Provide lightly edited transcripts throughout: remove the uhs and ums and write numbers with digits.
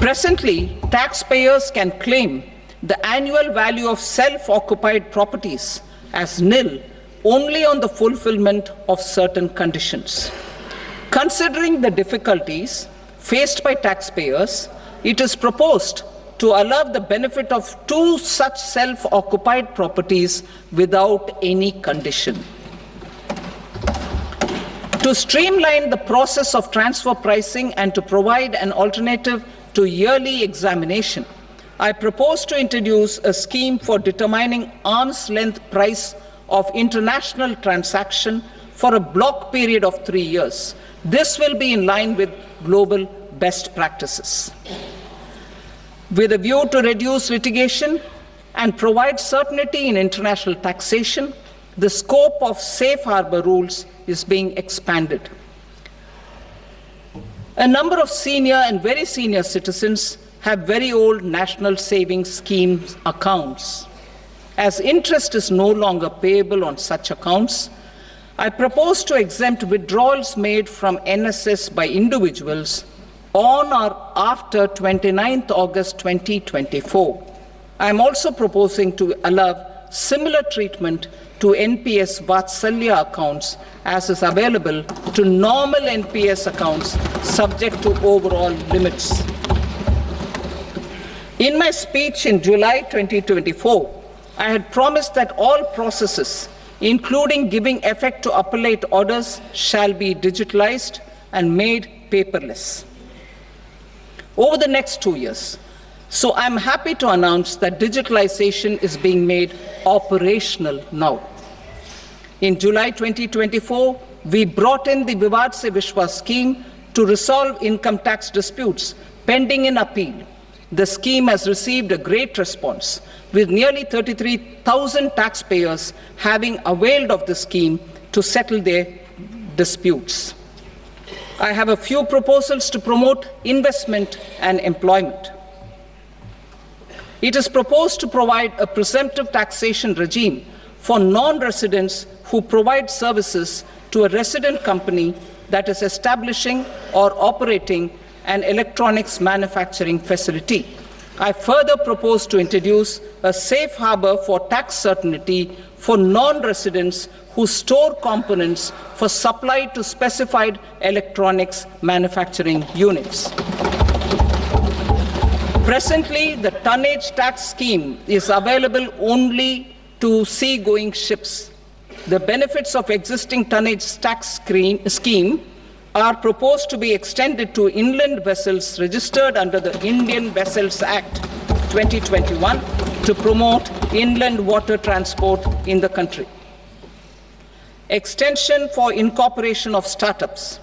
Presently, taxpayers can claim the annual value of self-occupied properties as nil only on the fulfillment of certain conditions. Considering the difficulties faced by taxpayers, it is proposed to allow the benefit of 2 such self-occupied properties without any condition. To streamline the process of transfer pricing and to provide an alternative to yearly examination, I propose to introduce a scheme for determining arm's length price of international transaction for a block period of 3 years. This will be in line with global best practices. With a view to reduce litigation and provide certainty in international taxation, the scope of safe harbor rules is being expanded. A number of senior and very senior citizens have very old national savings scheme accounts. As interest is no longer payable on such accounts, I propose to exempt withdrawals made from NSS by individuals on or after 29th August 2024. I am also proposing to allow similar treatment to NPS Vatsalya accounts as is available to normal NPS accounts subject to overall limits. In my speech in July 2024, I had promised that all processes, including giving effect to appellate orders, shall be digitalized and made paperless over the next 2 years. So I'm happy to announce that digitalization is being made operational now. In July 2024, we brought in the Vivad Se Vishwas scheme to resolve income tax disputes pending in appeal. The scheme has received a great response, with nearly 33,000 taxpayers having availed of the scheme to settle their disputes. I have a few proposals to promote investment and employment. It is proposed to provide a presumptive taxation regime for non-residents who provide services to a resident company that is establishing or operating an electronics manufacturing facility. I further propose to introduce a safe harbor for tax certainty for non-residents who store components for supply to specified electronics manufacturing units. Presently, the tonnage tax scheme is available only to sea-going ships. The benefits of existing tonnage tax scheme are proposed to be extended to inland vessels registered under the Indian Vessels Act 2021 to promote inland water transport in the country. Extension for incorporation of startups.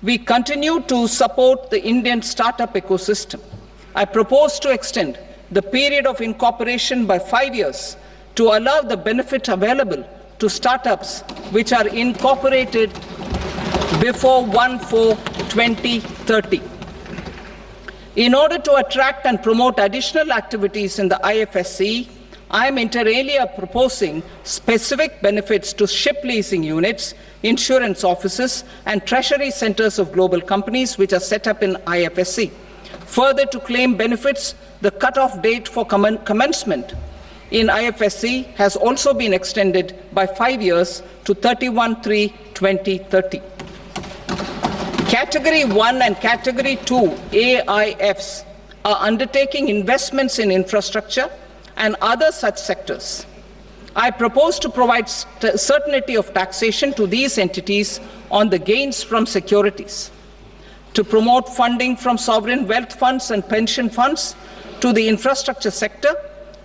We continue to support the Indian startup ecosystem. I propose to extend the period of incorporation by 5 years to allow the benefit available to startups which are incorporated before 1/4/2030. In order to attract and promote additional activities in the IFSC, I am inter alia proposing specific benefits to ship leasing units, insurance offices, and treasury centers of global companies which are set up in IFSC. Further, to claim benefits, the cut-off date for commencement in IFSC has also been extended by 5 years to 31/3/2030. Category 1 and Category 2 AIFs are undertaking investments in infrastructure and other such sectors. I propose to provide certainty of taxation to these entities on the gains from securities, to promote funding from sovereign wealth funds and pension funds to the infrastructure sector.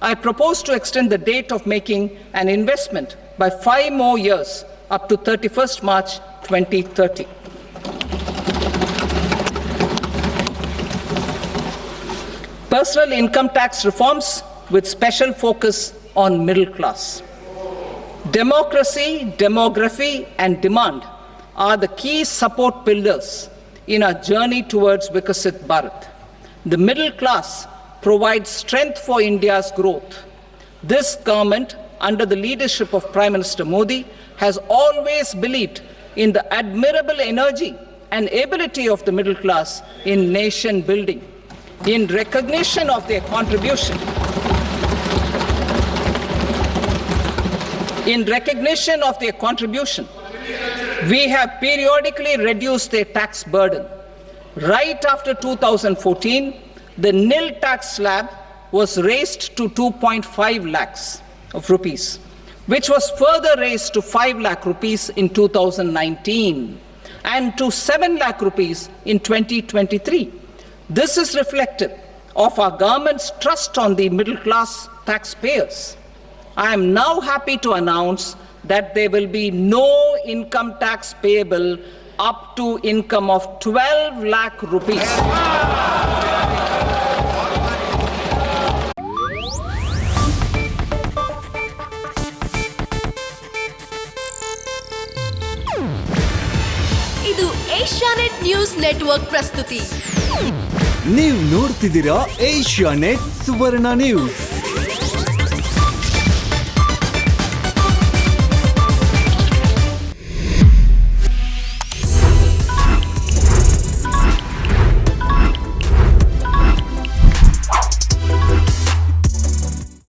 I propose to extend the date of making an investment by 5 more years up to 31st March 2030. Personal income tax reforms with special focus on middle class. Democracy, demography, and demand are the key support pillars in our journey towards Vikasit Bharat. The middle class provides strength for India's growth. This government, under the leadership of Prime Minister Modi, has always believed in the admirable energy and ability of the middle class in nation building. In recognition of their contribution, we have periodically reduced their tax burden. Right after 2014, the nil tax slab was raised to 2.5 lakhs of rupees, which was further raised to 5 lakh rupees in 2019 and to 7 lakh rupees in 2023. This is reflective of our government's trust on the middle class taxpayers. I am now happy to announce that there will be no income tax payable up to income of 12 lakh rupees. ಇದು Asianet news network ಪ್ರಸ್ತುತಿ. ನೀವು ನೋಡ್ತಿದ್ದೀರಾ Asianet ಸುವರ್ಣ news.